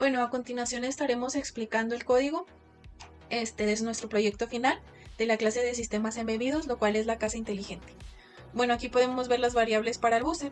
Bueno, a continuación estaremos explicando el código. Este es nuestro proyecto final de la clase de sistemas embebidos, lo cual es la casa inteligente. Bueno, aquí podemos ver las variables para el buzzer.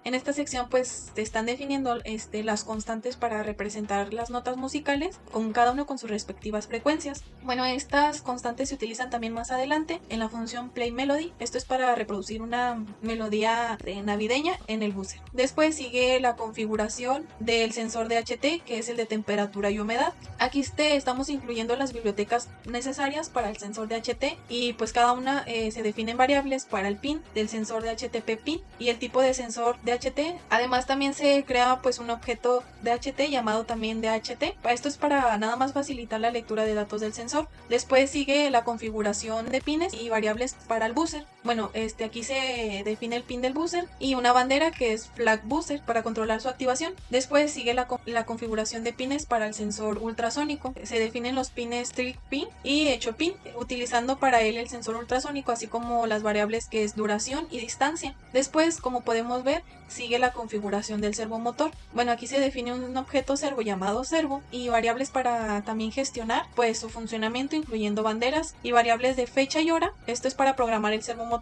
En esta sección pues te están definiendo las constantes para representar las notas musicales, con cada uno con sus respectivas frecuencias. Bueno, estas constantes se utilizan también más adelante en la función play melody. Esto es para reproducir una melodía navideña en el buzzer. Después sigue la configuración del sensor de HT, que es el de temperatura y humedad. Aquí estamos incluyendo las bibliotecas necesarias para el sensor de HT y pues cada una se definen variables para el pin del sensor de HTP pin y el tipo de sensor de DHT. Además también se crea pues un objeto DHT llamado también DHT. Esto es para nada más facilitar la lectura de datos del sensor. Después sigue la configuración de pines y variables para el buzzer. Bueno, aquí se define el pin del buzzer y una bandera que es flag buzzer para controlar su activación. Después sigue la configuración de pines para el sensor ultrasónico. Se definen los pines trick pin y hecho pin, utilizando para él el sensor ultrasónico, así como las variables que es duración y distancia. Después, como podemos ver, sigue la configuración del servomotor. Bueno, aquí se define un objeto servo llamado servo y variables para también gestionar pues su funcionamiento, incluyendo banderas y variables de fecha y hora. Esto es para programar el servomotor.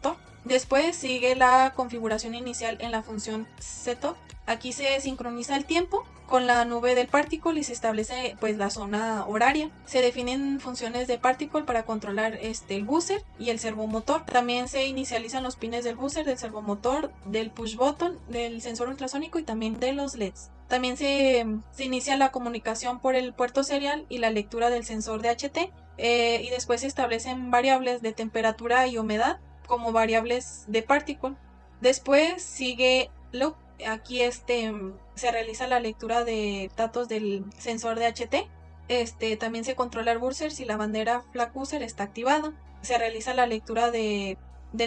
Después sigue la configuración inicial en la función setup. Aquí se sincroniza el tiempo con la nube del particle y se establece pues la zona horaria. Se definen funciones de particle para controlar el buzzer y el servomotor. También se inicializan los pines del buzzer, del servomotor, del push button, del sensor ultrasónico y también de los LEDs. También se inicia la comunicación por el puerto serial y la lectura del sensor de HT, y después se establecen variables de temperatura y humedad como variables de particle. Después sigue loop. Aquí se realiza la lectura de datos del sensor de HT. También se controla el buzzer si la bandera flag buzzer está activada. Se realiza la lectura del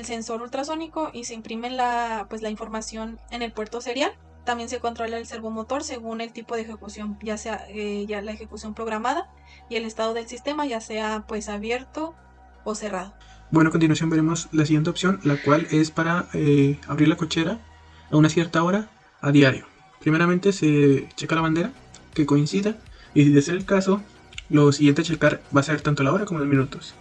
sensor ultrasónico y se imprime la información en el puerto serial. También se controla el servomotor según el tipo de ejecución, ya sea ya la ejecución programada y el estado del sistema, ya sea pues abierto o cerrado. Bueno, a continuación veremos la siguiente opción, la cual es para abrir la cochera a una cierta hora a diario. Primeramente se checa la bandera que coincida y si de ser el caso, lo siguiente a checar va a ser tanto la hora como los minutos.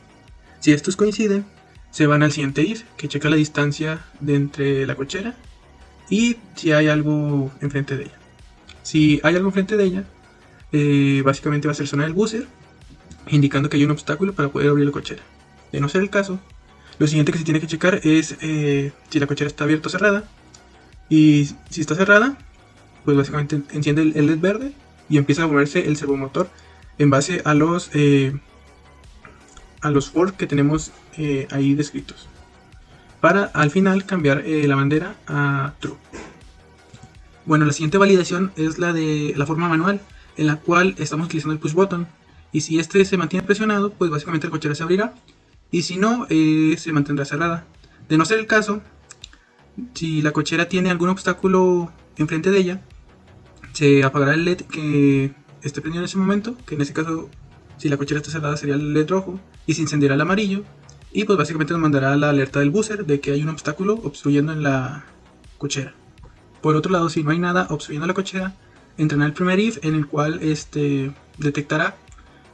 Si estos coinciden, se van al siguiente if, que checa la distancia de entre la cochera y si hay algo enfrente de ella. Si hay algo enfrente de ella, básicamente va a ser sonar el buzzer, indicando que hay un obstáculo para poder abrir la cochera. De no ser el caso, lo siguiente que se tiene que checar es si la cochera está abierta o cerrada. Y si está cerrada, pues básicamente enciende el LED verde y empieza a moverse el servomotor en base a los for que tenemos ahí descritos, para al final cambiar la bandera a true. Bueno, la siguiente validación es la de la forma manual, en la cual estamos utilizando el push button, y si este se mantiene presionado, pues básicamente la cochera se abrirá, y si no, se mantendrá cerrada. De no ser el caso, si la cochera tiene algún obstáculo enfrente de ella, se apagará el LED que esté prendido en ese momento, que en ese caso, si la cochera está cerrada, sería el LED rojo, y se encenderá el amarillo, y pues básicamente nos mandará la alerta del buzzer de que hay un obstáculo obstruyendo en la cochera. Por otro lado, si no hay nada obstruyendo la cochera, entrará el primer if, en el cual detectará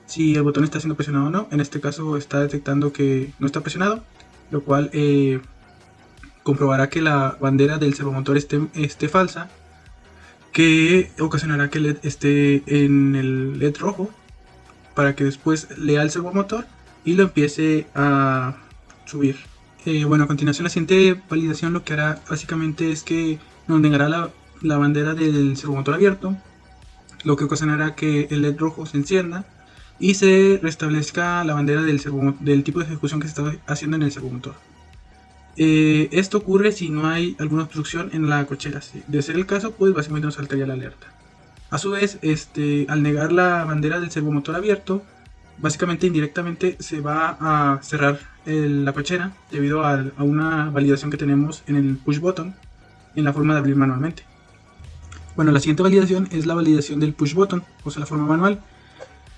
si el botón está siendo presionado o no. En este caso está detectando que no está presionado, lo cual comprobará que la bandera del servomotor esté falsa, que ocasionará que el LED esté en el LED rojo, para que después lea el servomotor y lo empiece a subir. Bueno, a continuación la siguiente validación lo que hará básicamente es que nos negará la bandera del servomotor abierto, lo que ocasionará que el LED rojo se encienda y se restablezca la bandera del tipo de ejecución que se está haciendo en el servomotor. Esto ocurre si no hay alguna obstrucción en la cochera. Si de ser el caso, pues básicamente nos saltaría la alerta. A su vez, al negar la bandera del servomotor abierto, básicamente indirectamente se va a cerrar la cochera debido a una validación que tenemos en el push button en la forma de abrir manualmente. Bueno, la siguiente validación es la validación del push button, o sea la forma manual.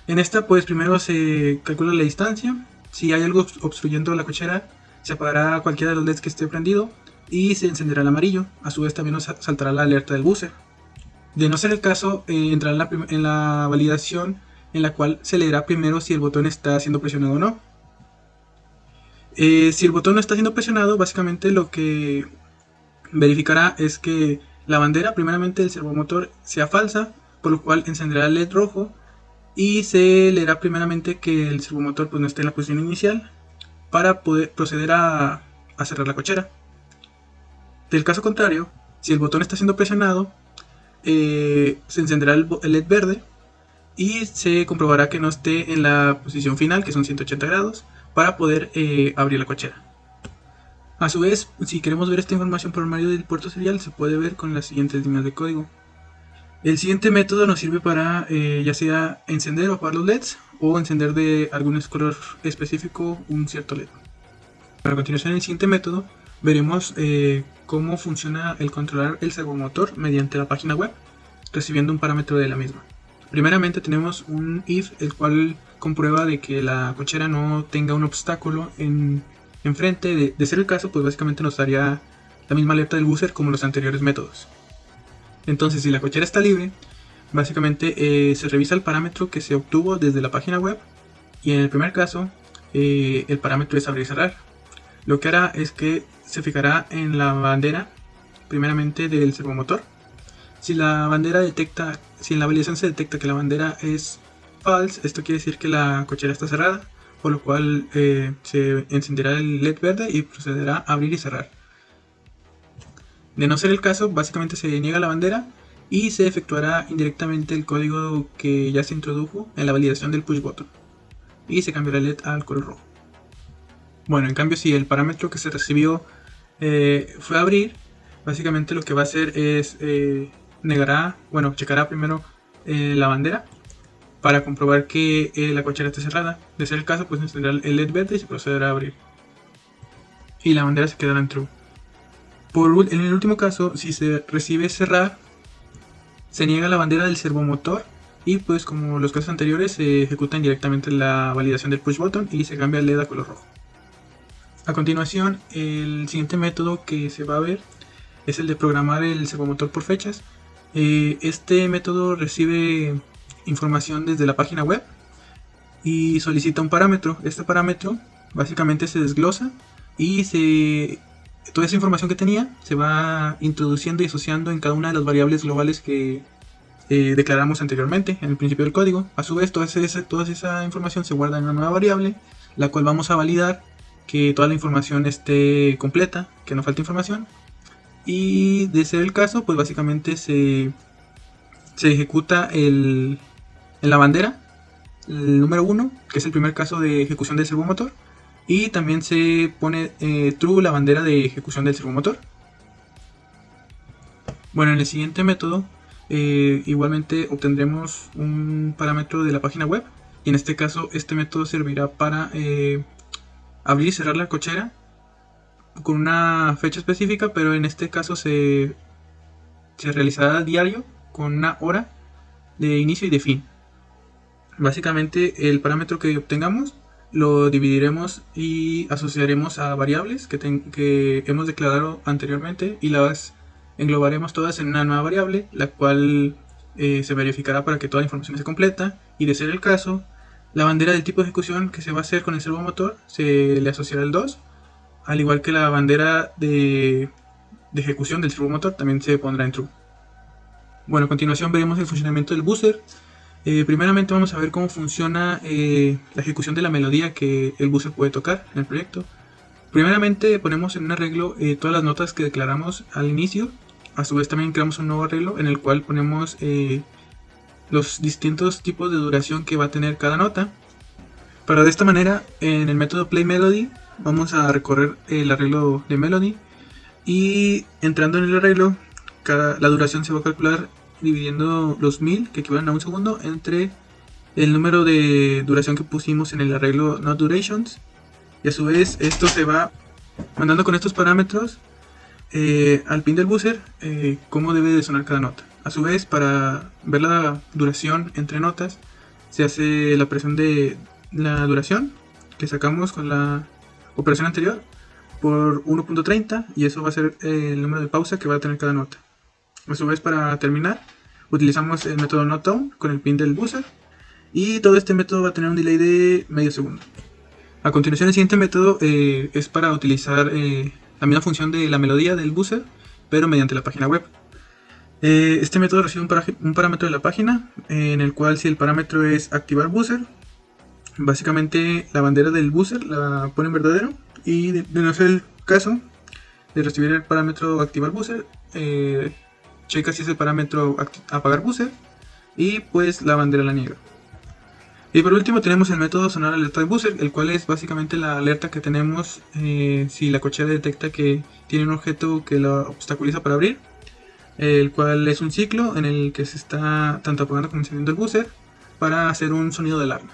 En esta pues primero se calcula la distancia. Si hay algo obstruyendo la cochera, se apagará cualquiera de los LEDs que esté prendido y se encenderá el amarillo. A su vez también nos saltará la alerta del buzzer. De no ser el caso, entrará en la validación, en la cual se leerá primero si el botón está siendo presionado o no. Si el botón no está siendo presionado, básicamente lo que verificará es que la bandera, primeramente del servomotor, sea falsa, por lo cual encenderá el LED rojo y se leerá primeramente que el servomotor pues no esté en la posición inicial para poder proceder a cerrar la cochera. Del caso contrario, si el botón está siendo presionado, se encenderá el LED verde y se comprobará que no esté en la posición final, que son 180 grados, para poder abrir la cochera. A su vez, si queremos ver esta información por medio del puerto serial, se puede ver con las siguientes líneas de código. El siguiente método nos sirve para ya sea encender o apagar los LEDs o encender de algún color específico un cierto LED. A continuación, en el siguiente método veremos cómo funciona el controlar el servomotor mediante la página web, recibiendo un parámetro de la misma. Primeramente tenemos un if, el cual comprueba de que la cochera no tenga un obstáculo enfrente. De ser el caso, pues básicamente nos daría la misma alerta del buzzer como los anteriores métodos. Entonces, si la cochera está libre, básicamente se revisa el parámetro que se obtuvo desde la página web, y en el primer caso el parámetro es abrir y cerrar. Lo que hará es que se fijará en la bandera primeramente del servomotor. Si la bandera detecta, si en la validación se detecta que la bandera es false, esto quiere decir que la cochera está cerrada, por lo cual se encenderá el LED verde y procederá a abrir y cerrar. De no ser el caso, básicamente se niega la bandera y se efectuará indirectamente el código que ya se introdujo en la validación del push button y se cambiará el LED al color rojo. Bueno, en cambio, si el parámetro que se recibió fue abrir, básicamente lo que va a hacer es checará primero la bandera para comprobar que la cochera está cerrada. De ser el caso, pues encenderá el LED verde y se procederá a abrir, y la bandera se quedará en true. En el último caso, si se recibe cerrar, se niega la bandera del servomotor y pues como los casos anteriores se ejecuta indirectamente la validación del push button y se cambia el LED a color rojo. A continuación, el siguiente método que se va a ver es el de programar el servomotor por fechas. Este método recibe información desde la página web y solicita un parámetro. Este parámetro básicamente se desglosa y toda esa información que tenía se va introduciendo y asociando en cada una de las variables globales que declaramos anteriormente en el principio del código. A su vez, toda esa información se guarda en una nueva variable, la cual vamos a validar que toda la información esté completa, que no falte información. Y de ser el caso, pues básicamente se ejecuta en la bandera el número 1, que es el primer caso de ejecución del servomotor. Y también se pone true la bandera de ejecución del servomotor. Bueno, en el siguiente método igualmente obtendremos un parámetro de la página web. Y en este caso este método servirá para abrir y cerrar la cochera con una fecha específica, pero en este caso se realizará a diario con una hora de inicio y de fin. Básicamente el parámetro que obtengamos lo dividiremos y asociaremos a variables que hemos declarado anteriormente y las englobaremos todas en una nueva variable, la cual se verificará para que toda la información esté completa. Y de ser el caso, la bandera del tipo de ejecución que se va a hacer con el servomotor se le asociará el 2, al igual que la bandera de ejecución del servomotor también se pondrá en true. Bueno, a continuación veremos el funcionamiento del buzzer. Primeramente vamos a ver cómo funciona la ejecución de la melodía que el buzzer puede tocar en el proyecto. Primeramente ponemos en un arreglo todas las notas que declaramos al inicio. A su vez también creamos un nuevo arreglo en el cual ponemos los distintos tipos de duración que va a tener cada nota. Pero de esta manera, en el método playMelody vamos a recorrer el arreglo de melody, y entrando en el arreglo, la duración se va a calcular dividiendo los 1000, que equivalen a un segundo, entre el número de duración que pusimos en el arreglo NotDurations, y a su vez esto se va mandando con estos parámetros al pin del buzzer cómo debe de sonar cada nota. A su vez, para ver la duración entre notas, se hace la operación de la duración que sacamos con la operación anterior por 1.30, y eso va a ser el número de pausa que va a tener cada nota. A su vez, para terminar, utilizamos el método NotDown con el pin del buzzer, y todo este método va a tener un delay de medio segundo. A continuación, el siguiente método es para utilizar la misma función de la melodía del buzzer, pero mediante la página web. Este método recibe un parámetro de la página, en el cual, si el parámetro es activar buzzer, básicamente la bandera del buzzer la pone en verdadero, y de no ser el caso de recibir el parámetro activar buzzer, checa si es el parámetro apagar buzzer, y pues la bandera la niega. Y por último tenemos el método sonar alerta de buzzer, el cual es básicamente la alerta que tenemos si la cochera detecta que tiene un objeto que la obstaculiza para abrir, el cual es un ciclo en el que se está tanto apagando como encendiendo el buzzer para hacer un sonido de alarma.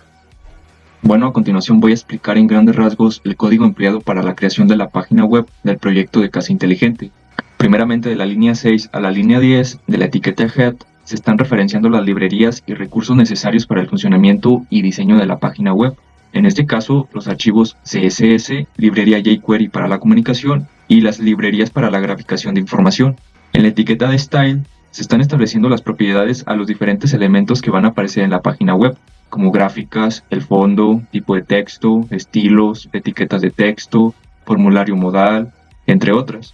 Bueno, a continuación voy a explicar en grandes rasgos el código empleado para la creación de la página web del proyecto de Casa Inteligente. Primeramente, de la línea 6 a la línea 10 de la etiqueta Head se están referenciando las librerías y recursos necesarios para el funcionamiento y diseño de la página web. En este caso, los archivos CSS, librería jQuery para la comunicación y las librerías para la graficación de información. En la etiqueta de Style se están estableciendo las propiedades a los diferentes elementos que van a aparecer en la página web, como gráficas, el fondo, tipo de texto, estilos, etiquetas de texto, formulario modal, entre otras.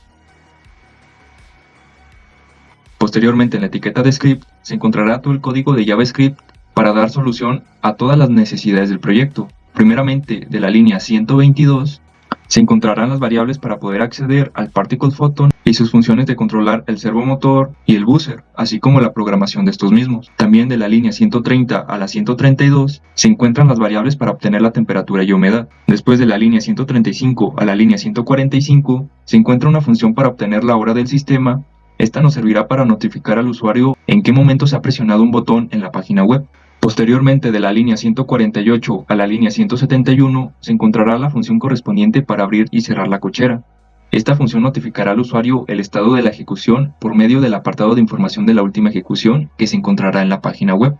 Posteriormente, en la etiqueta de script se encontrará todo el código de JavaScript para dar solución a todas las necesidades del proyecto. Primeramente, de la línea 122 se encontrarán las variables para poder acceder al Particle Photon y sus funciones de controlar el servomotor y el buzzer, así como la programación de estos mismos. También de la línea 130 a la 132 se encuentran las variables para obtener la temperatura y humedad. Después, de la línea 135 a la línea 145 se encuentra una función para obtener la hora del sistema. Esta nos servirá para notificar al usuario en qué momento se ha presionado un botón en la página web. Posteriormente, de la línea 148 a la línea 171 se encontrará la función correspondiente para abrir y cerrar la cochera. Esta función notificará al usuario el estado de la ejecución por medio del apartado de información de la última ejecución que se encontrará en la página web.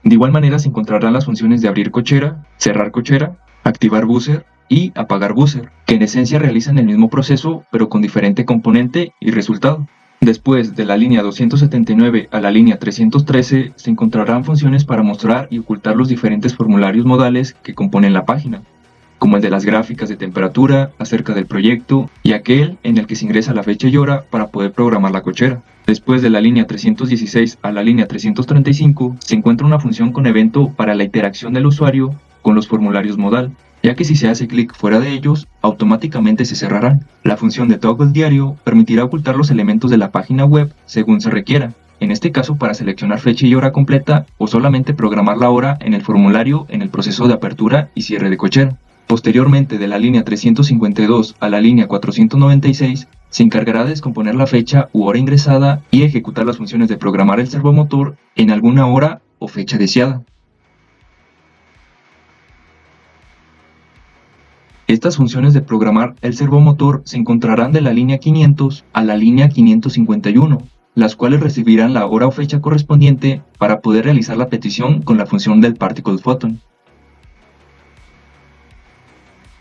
De igual manera se encontrarán las funciones de abrir cochera, cerrar cochera, activar buzzer y apagar buzzer, que en esencia realizan el mismo proceso pero con diferente componente y resultado. Después, de la línea 279 a la línea 313 se encontrarán funciones para mostrar y ocultar los diferentes formularios modales que componen la página, como el de las gráficas de temperatura, acerca del proyecto, y aquel en el que se ingresa la fecha y hora para poder programar la cochera. Después, de la línea 316 a la línea 335 se encuentra una función con evento para la interacción del usuario con los formularios modal, ya que si se hace clic fuera de ellos, automáticamente se cerrarán. La función de toggle diario permitirá ocultar los elementos de la página web según se requiera, en este caso para seleccionar fecha y hora completa o solamente programar la hora en el formulario en el proceso de apertura y cierre de cochera. Posteriormente, de la línea 352 a la línea 496, se encargará de descomponer la fecha u hora ingresada y ejecutar las funciones de programar el servomotor en alguna hora o fecha deseada. Estas funciones de programar el servomotor se encontrarán de la línea 500 a la línea 551, las cuales recibirán la hora o fecha correspondiente para poder realizar la petición con la función del Particle Photon.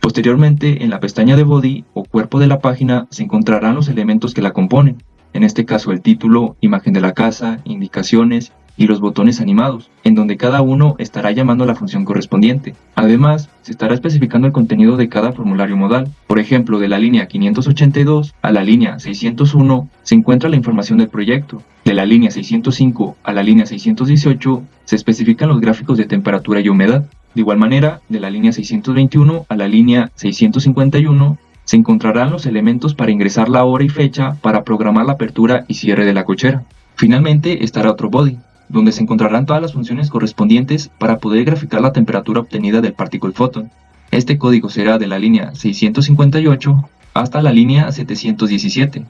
Posteriormente, en la pestaña de Body o cuerpo de la página se encontrarán los elementos que la componen, en este caso el título, imagen de la casa, indicaciones y los botones animados, en donde cada uno estará llamando a la función correspondiente. Además, se estará especificando el contenido de cada formulario modal. Por ejemplo, de la línea 582 a la línea 601 se encuentra la información del proyecto. De la línea 605 a la línea 618 se especifican los gráficos de temperatura y humedad. De igual manera, de la línea 621 a la línea 651 se encontrarán los elementos para ingresar la hora y fecha para programar la apertura y cierre de la cochera. Finalmente estará otro body, donde se encontrarán todas las funciones correspondientes para poder graficar la temperatura obtenida del Particle Photon. Este código será de la línea 658 hasta la línea 717.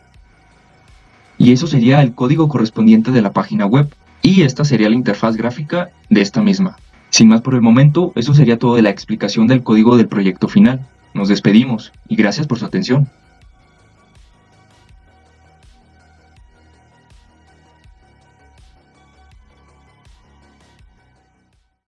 Y eso sería el código correspondiente de la página web, y esta sería la interfaz gráfica de esta misma. Sin más por el momento, eso sería todo de la explicación del código del proyecto final. Nos despedimos y gracias por su atención.